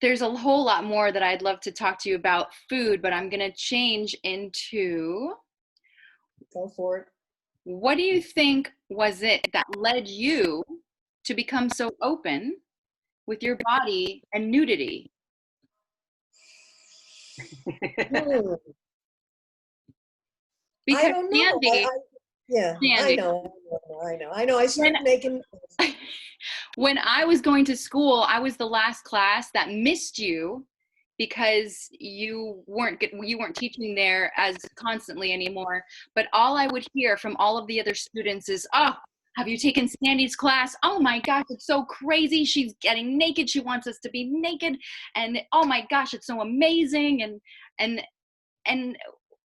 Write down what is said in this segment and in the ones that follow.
there's a whole lot more that I'd love to talk to you about food, but I'm going to change into Go for it. what do you think was it that led you to become so open with your body and nudity? Hmm. I Because don't know. Sandy, Yeah, I Sandy, know. I know. I when started making. when I was going to school, I was the last class that missed you because you weren't teaching there as constantly anymore. But all I would hear from all of the other students is, "Oh, have you taken Sandy's class? Oh my gosh, it's so crazy. She's getting naked. She wants us to be naked, and oh my gosh, it's so amazing." And and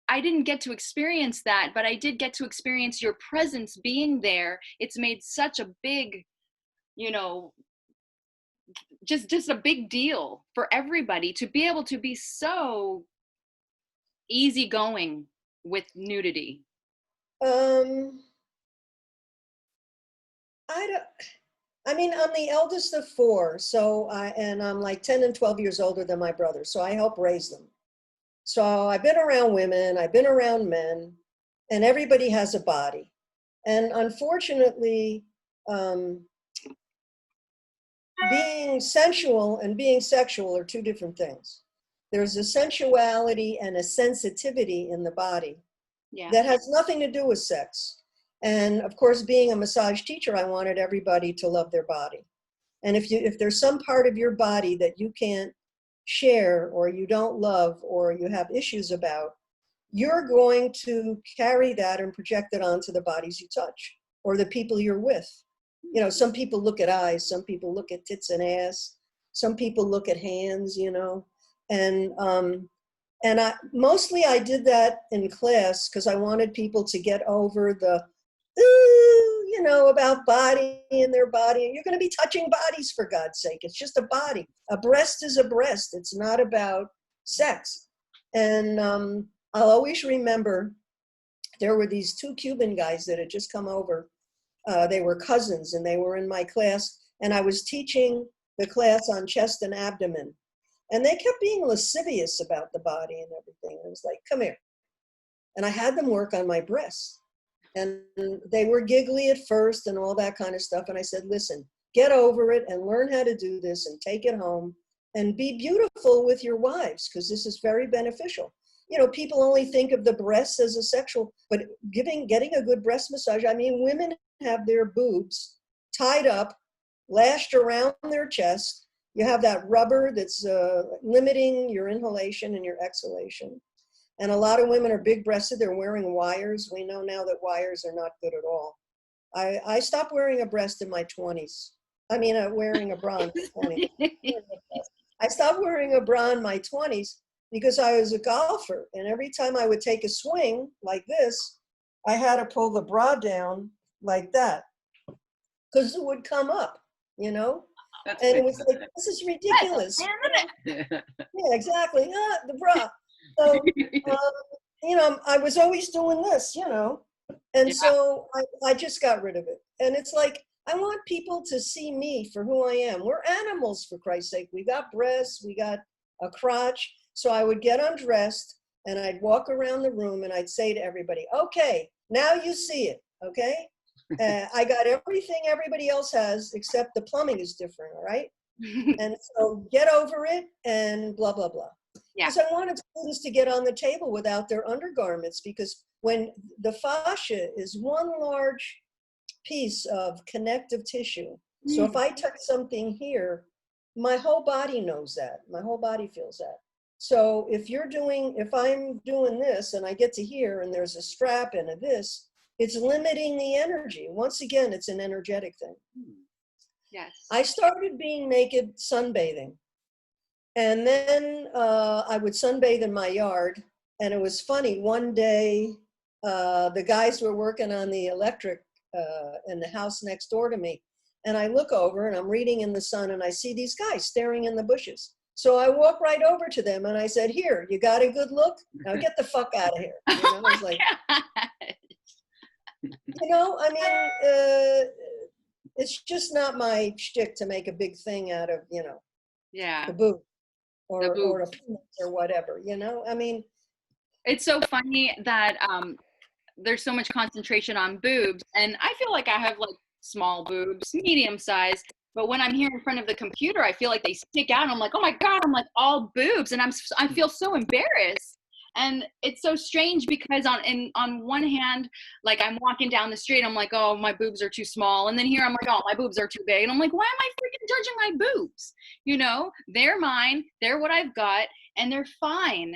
I didn't get to experience that, but I did get to experience your presence being there. It's made such a big, you know, just a big deal for everybody to be able to be so easygoing with nudity. Um, I don't. I mean, I'm the eldest of four, and I'm like 10 and 12 years older than my brother, so I help raise them. So I've been around women, I've been around men, and everybody has a body. And unfortunately, um, being sensual and being sexual are two different things. There's a sensuality and a sensitivity in the body Yeah. that has nothing to do with sex. And of course, being a massage teacher, I wanted everybody to love their body. And if there's some part of your body that you can't share or you don't love or you have issues about, you're going to carry that and project it onto the bodies you touch or the people you're with. You know, some people look at eyes, some people look at tits and ass, some people look at hands, you know. And I mostly I did that in class because I wanted people to get over the ooh, you know, about body and their body. You're going to be touching bodies, for God's sake. It's just a body. A breast is a breast. It's not about sex. And I'll always remember there were these two Cuban guys that had just come over. They were cousins and they were in my class. And I was teaching the class on chest and abdomen. And they kept being lascivious about the body and everything. And I was like, come here. And I had them work on my breasts. And they were giggly at first and all that kind of stuff. And I said, listen, get over it and learn how to do this and take it home and be beautiful with your wives, because this is very beneficial. You know, people only think of the breasts as a sexual, but getting a good breast massage, I mean, women have their boobs tied up, lashed around their chest. You have that rubber that's limiting your inhalation and your exhalation. And a lot of women are big breasted. They're wearing wires. We know now that wires are not good at all. I stopped wearing a breast in my 20s. I mean, wearing a bra in my 20s. I stopped wearing a bra in my 20s because I was a golfer. And every time I would take a swing like this, I had to pull the bra down like that because it would come up, you know? That's And it was like, this is ridiculous. Yes, Yeah, exactly. Ah, the bra. So, you know, I was always doing this, you know, and yeah. so I just got rid of it. And it's like, I want people to see me for who I am. We're animals, for Christ's sake. We got breasts, we got a crotch. So I would get undressed and I'd walk around the room and I'd say to everybody, okay, now you see it, okay? I got everything everybody else has, except the plumbing is different, all right? And so get over it and blah, blah, blah. Yeah. Because I wanted students to get on the table without their undergarments, because when the fascia is one large piece of connective tissue. So if I touch something here, my whole body knows that. My whole body feels that. So if I'm doing this and I get to here and there's a strap and a this, it's limiting the energy. Once again, it's an energetic thing. Yes. I started being naked sunbathing. And then I would sunbathe in my yard. And it was funny, one day, the guys were working on the electric in the house next door to me. And I look over and I'm reading in the sun and I see these guys staring in the bushes. So I walk right over to them and I said, here, you got a good look? Now get the fuck out of here. You know, I was like, you know, I mean, it's just not my shtick to make a big thing out of, you know, Yeah. the boob. The or a boobs. penis or whatever, you know? I mean, It's so funny that there's so much concentration on boobs, and I feel like I have like small boobs, medium sized, but when I'm here in front of the computer I feel like they stick out and I'm like, oh my god, I'm like all boobs, and I feel so embarrassed. And it's so strange because on one hand, like I'm walking down the street, I'm like, oh, my boobs are too small, and then here I'm like, oh, my boobs are too big, and I'm like, why am I freaking judging my boobs? They're mine, they're what I've got, and they're fine.